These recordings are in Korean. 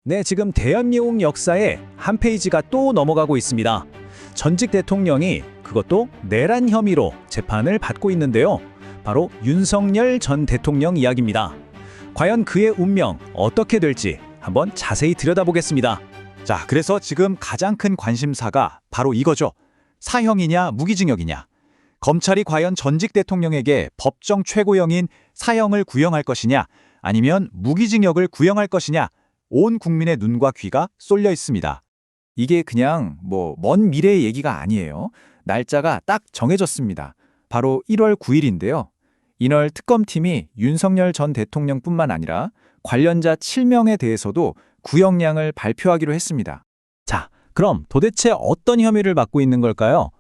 네, 지금 대한민국 역사에 한 페이지가 또 넘어가고 있습니다. 전직 대통령이 그것도 내란 혐의로 재판을 받고 있는데요. 바로 윤석열 전 대통령 이야기입니다. 과연 그의 운명 어떻게 될지 한번 자세히 들여다보겠습니다. 자, 그래서 지금 가장 큰 관심사가 바로 이거죠. 사형이냐 무기징역이냐. 검찰이 과연 전직 대통령에게 법정 최고형인 사형을 구형할 것이냐 아니면 무기징역을 구형할 것이냐. 온 국민의 눈과 귀가 쏠려 있습니다. 이게 그냥 먼 미래의 얘기가 아니에요. 날짜가 딱 정해졌습니다. 바로 1월 9일인데요. 이날 특검팀이 윤석열 전 대통령뿐만 아니라 관련자 7명에 대해서도 구형량을 발표하기로 했습니다. 자, 그럼 도대체 어떤 혐의를 받고 있는 걸까요?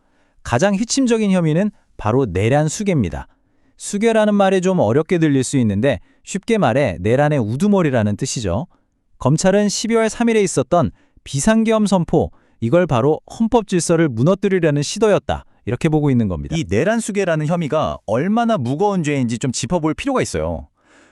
가장 핵심적인 혐의는 바로 내란 수괴입니다. 수괴라는 말이 좀 어렵게 들릴 수 있는데 쉽게 말해 내란의 우두머리라는 뜻이죠. 검찰은 12월 3일에 있었던 비상계엄 선포, 이걸 바로 헌법 질서를 무너뜨리려는 시도였다, 이렇게 보고 있는 겁니다. 이 내란 수괴라는 혐의가 얼마나 무거운 죄인지 좀 짚어볼 필요가 있어요.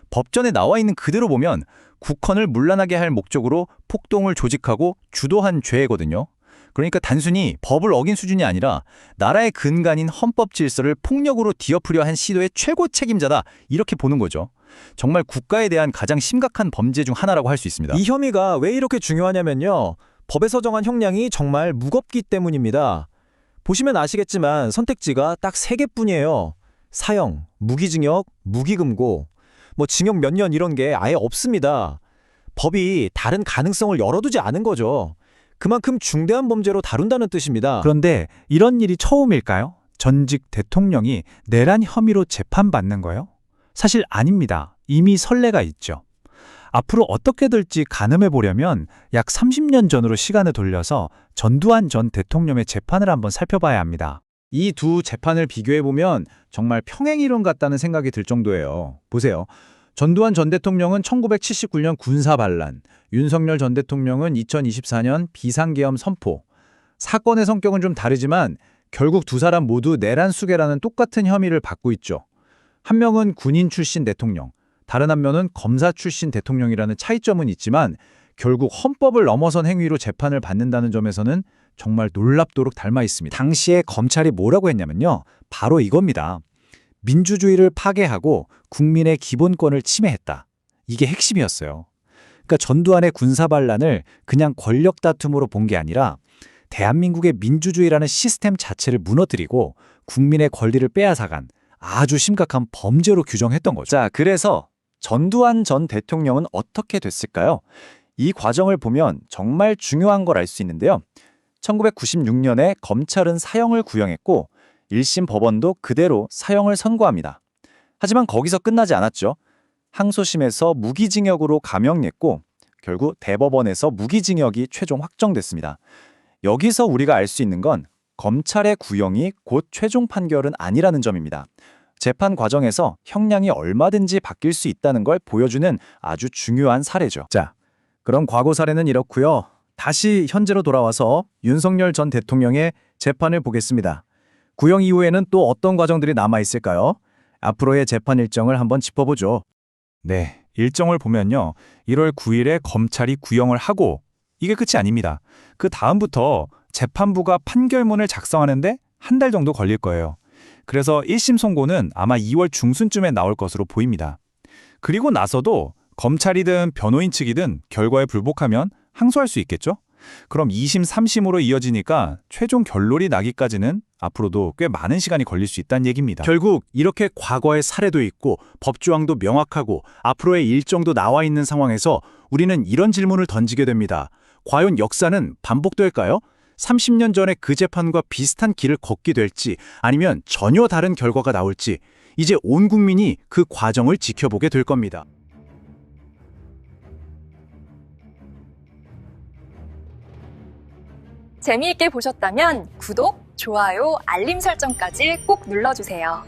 법전에 나와 있는 그대로 보면 국헌을 문란하게 할 목적으로 폭동을 조직하고 주도한 죄거든요. 그러니까 단순히 법을 어긴 수준이 아니라 나라의 근간인 헌법 질서를 폭력으로 뒤엎으려 한 시도의 최고 책임자다, 이렇게 보는 거죠. 정말 국가에 대한 가장 심각한 범죄 중 하나라고 할 수 있습니다. 이 혐의가 왜 이렇게 중요하냐면요. 법에서 정한 형량이 정말 무겁기 때문입니다. 보시면 아시겠지만 선택지가 딱 3개뿐이에요. 사형, 무기징역, 무기금고. 징역 몇 년 이런 게 아예 없습니다. 법이 다른 가능성을 열어두지 않은 거죠. 그만큼 중대한 범죄로 다룬다는 뜻입니다. 그런데 이런 일이 처음일까요? 전직 대통령이 내란 혐의로 재판받는 거요? 사실 아닙니다. 이미 선례가 있죠. 앞으로 어떻게 될지 가늠해 보려면 약 30년 전으로 시간을 돌려서 전두환 전 대통령의 재판을 한번 살펴봐야 합니다. 이 두 재판을 비교해보면 정말 평행이론 같다는 생각이 들 정도예요. 보세요. 전두환 전 대통령은 1979년 군사반란, 윤석열 전 대통령은 2024년 비상계엄 선포. 사건의 성격은 좀 다르지만 결국 두 사람 모두 내란 수괴라는 똑같은 혐의를 받고 있죠. 한 명은 군인 출신 대통령, 다른 한 명은 검사 출신 대통령이라는 차이점은 있지만 결국 헌법을 넘어선 행위로 재판을 받는다는 점에서는 정말 놀랍도록 닮아 있습니다. 당시에 검찰이 뭐라고 했냐면요. 바로 이겁니다. 민주주의를 파괴하고 국민의 기본권을 침해했다. 이게 핵심이었어요. 그러니까 전두환의 군사반란을 그냥 권력 다툼으로 본 게 아니라 대한민국의 민주주의라는 시스템 자체를 무너뜨리고 국민의 권리를 빼앗아간 아주 심각한 범죄로 규정했던 거죠. 자, 그래서 전두환 전 대통령은 어떻게 됐을까요? 이 과정을 보면 정말 중요한 걸 알 수 있는데요. 1996년에 검찰은 사형을 구형했고 1심 법원도 그대로 사형을 선고합니다. 하지만 거기서 끝나지 않았죠. 항소심에서 무기징역으로 감형했고 결국 대법원에서 무기징역이 최종 확정됐습니다. 여기서 우리가 알 수 있는 건 검찰의 구형이 곧 최종 판결은 아니라는 점입니다. 재판 과정에서 형량이 얼마든지 바뀔 수 있다는 걸 보여주는 아주 중요한 사례죠. 자, 그럼 과거 사례는 이렇고요. 다시 현재로 돌아와서 윤석열 전 대통령의 재판을 보겠습니다. 구형 이후에는 또 어떤 과정들이 남아있을까요? 앞으로의 재판 일정을 한번 짚어보죠. 네, 일정을 보면요. 1월 9일에 검찰이 구형을 하고 이게 끝이 아닙니다. 그 다음부터 재판부가 판결문을 작성하는데 한 달 정도 걸릴 거예요. 그래서 1심 선고는 아마 2월 중순쯤에 나올 것으로 보입니다. 그리고 나서도 검찰이든 변호인 측이든 결과에 불복하면 항소할 수 있겠죠? 그럼 2심, 3심으로 이어지니까 최종 결론이 나기까지는 앞으로도 꽤 많은 시간이 걸릴 수 있다는 얘기입니다. 결국 이렇게 과거의 사례도 있고 법조항도 명확하고 앞으로의 일정도 나와 있는 상황에서 우리는 이런 질문을 던지게 됩니다. 과연 역사는 반복될까요? 30년 전의 그 재판과 비슷한 길을 걷게 될지 아니면 전혀 다른 결과가 나올지 이제 온 국민이 그 과정을 지켜보게 될 겁니다. 재미있게 보셨다면 구독, 좋아요, 알림 설정까지 꼭 눌러주세요.